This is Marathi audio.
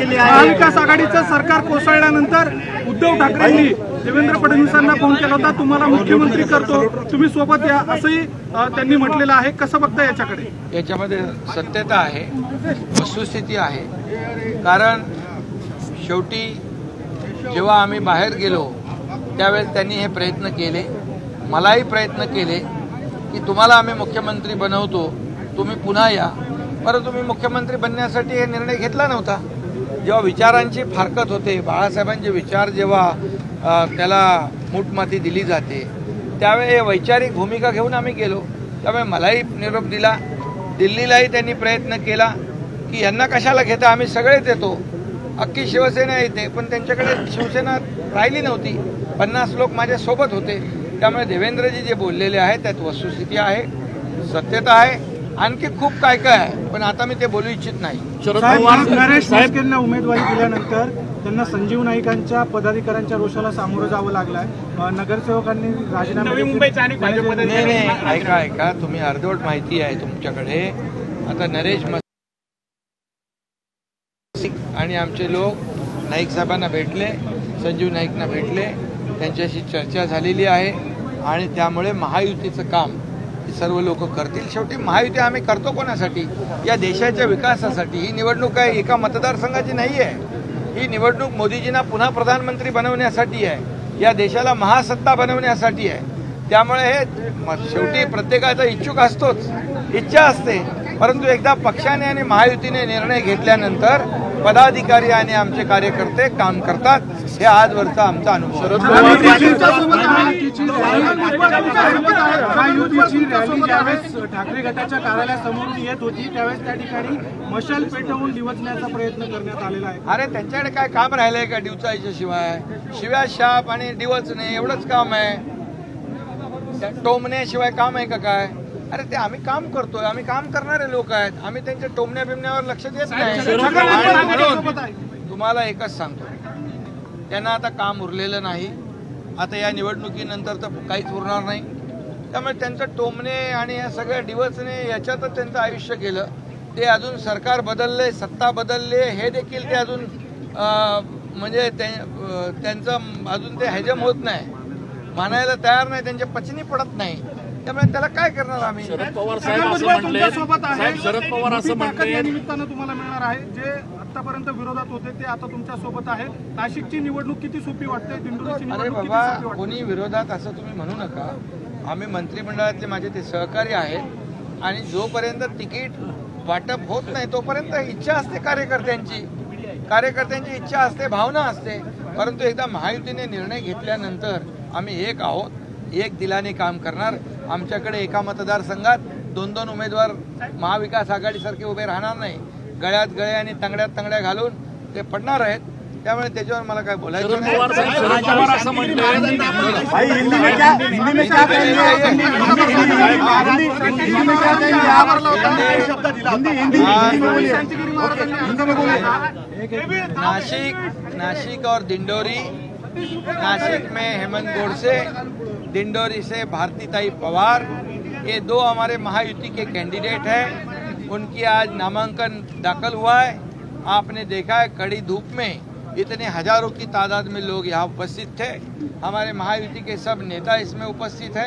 महाविकास आघाडीचं सरकार कोसळल्यानंतर उद्धव ठाकरेंनी देवेंद्र फडणवीसांना फोन केला होता, तुम्हाला मुख्यमंत्री करतो, तुम्ही सोबत या, असंही त्यांनी म्हटलेलं आहे. कसं बघता याच्याकडे? याच्यामध्ये सत्यता आहे, वस्तुस्थिती आहे. कारण शेवटी जेव्हा आम्ही बाहेर गेलो त्यावेळेस त्यांनी हे प्रयत्न केले, मलाही प्रयत्न केले की तुम्हाला आम्ही मुख्यमंत्री बनवतो, तुम्ही पुन्हा या. परंतु मी मुख्यमंत्री बनण्यासाठी हे निर्णय घेतला नव्हता. जेव्हा विचारांची फारकत होते, बाळासाहेबांचे विचार जेव्हा त्याला मूठमाती दिली जाते त्यावेळी वैचारिक भूमिका घेऊन आम्ही गेलो. त्यामुळे मलाही निरोप दिला, दिल्लीलाही त्यांनी प्रयत्न केला की यांना कशाला घेता, आम्ही सगळेच येतो. अख्खी शिवसेना येते, पण त्यांच्याकडे शिवसेना राहिली नव्हती. 50 लोक माझ्यासोबत होते. त्यामुळे देवेंद्रजी जे बोललेले आहेत त्यात वस्तुस्थिती आहे, सत्यता आहे. आणखी खूप काय काय आहे, पण आता मी ते बोलू इच्छित नाही. शरद पवार नरेश म्हस्केंना उमेदवारी दिल्यानंतर त्यांना संजीव नाईकांच्या पदाधिकाऱ्यांच्या रोषाला सामोरं जावं लागलंय. नगरसेवकांनी राजीनामे नाही, ऐका, तुम्ही अर्धवट माहिती आहे तुमच्याकडे. आता नरेश आणि आमचे लोक नाईक साहेबांना भेटले, संजीव नाईकना भेटले, त्यांच्याशी चर्चा झालेली आहे आणि त्यामुळे महायुतीचं काम सर्व लोक करतील. शेवटी महायुती आम्ही करतो कोणासाठी? या देशाच्या विकासासाठी. ही निवडणूक काही एका मतदारसंघाची नाही आहे. ही निवडणूक मोदीजींना पुन्हा प्रधानमंत्री बनवण्यासाठी आहे, या देशाला महासत्ता बनवण्यासाठी आहे. त्यामुळे हे शेवटी प्रत्येकाचा इच्छुक असतोच, इच्छा असते. परंतु एकदा पक्षाने आणि महायुतीने निर्णय घेतल्यानंतर पदाधिकारी आणि आमचे कार्यकर्ते काम करतात. हे आजवरचा आमचा अनुभव. ठाकरे गटाच्या कार्यालयासमोरून येत होती त्यावेळेस त्या ठिकाणी मशाल पेटवून दिवसण्याचा प्रयत्न करण्यात आलेला आहे. अरे त्यांच्याकडे काय काम राहिलंय का दिवसाच्या शिवाय? शिव्या शाप आणि दिवसणे एवढंच काम आहे. टोमण्याशिवाय काम आहे का काय? अरे ते आम्ही काम करतोय, आम्ही काम करणारे लोक आहेत. आम्ही त्यांच्या टोमण्या बिमण्यावर लक्ष देत नाही. तुम्हाला एकच सांगतो, त्यांना आता काम उरलेलं नाही. आता या निवडणुकीनंतर तर काहीच उरणार नाही. त्यामुळे त्यांचं टोमणे आणि या सगळ्या दिवसने याच्यातच त्यांचं आयुष्य गेलं. ते अजून सरकार बदलले, सत्ता बदलले, हे देखील ते अजून म्हणजे त्यांचं अजून ते हजम होत नाही, मानायला तयार नाही, त्यांच्या पचनी पडत नाही. त्यामुळे त्याला काय करणार आम्ही? शरद पवार साहेब असं म्हटले, शरद पवार असं म्हटले, या निमित्तानं तुम्हाला मिळणार आहे. जे आतापर्यंत विरोधात होते ते आता तुमच्या सोबत आहेत. नाशिकची निवडणूक किती सोपी वाटते? दिंडोरीची निवडणूक किती सोपी वाटते? कोणी विरोधात असं तुम्ही म्हणू नका. आम्ही मंत्रिमंडळातले माझे ते सहकारी आहेत आणि जोपर्यंत तिकीट वाटप होत नाही तोपर्यंत इच्छा असते कार्यकर्त्यांची इच्छा असते, भावना असते. परंतु एकदा महायुतीने निर्णय घेतल्यानंतर आम्ही एक आहोत, एक दिलाने काम करणार. आमच्याकडे एका मतदारसंघात 2-2 उमेदवार महाविकास आघाडीसारखे उभे राहणार नाही. गळ्यात गळे आणि तंगड्यात तंगड्या घालून ते पडणार आहेत. त्यामुळे त्याच्यावर मला काय बोलायचं नाही. नासिक और दिंडोरी, नासिक में हेमंत गोडसे, दिंडोरी से भारतीताई पवार, ये 2 हमारे महायुति के कैंडिडेट हैं. उनकी आज नामांकन दाखिल हुआ है. आपने देखा है कड़ी धूप में इतने हजारों की तादाद में लोग यहाँ उपस्थित थे. हमारे महायुति के सब नेता इसमें उपस्थित हैं.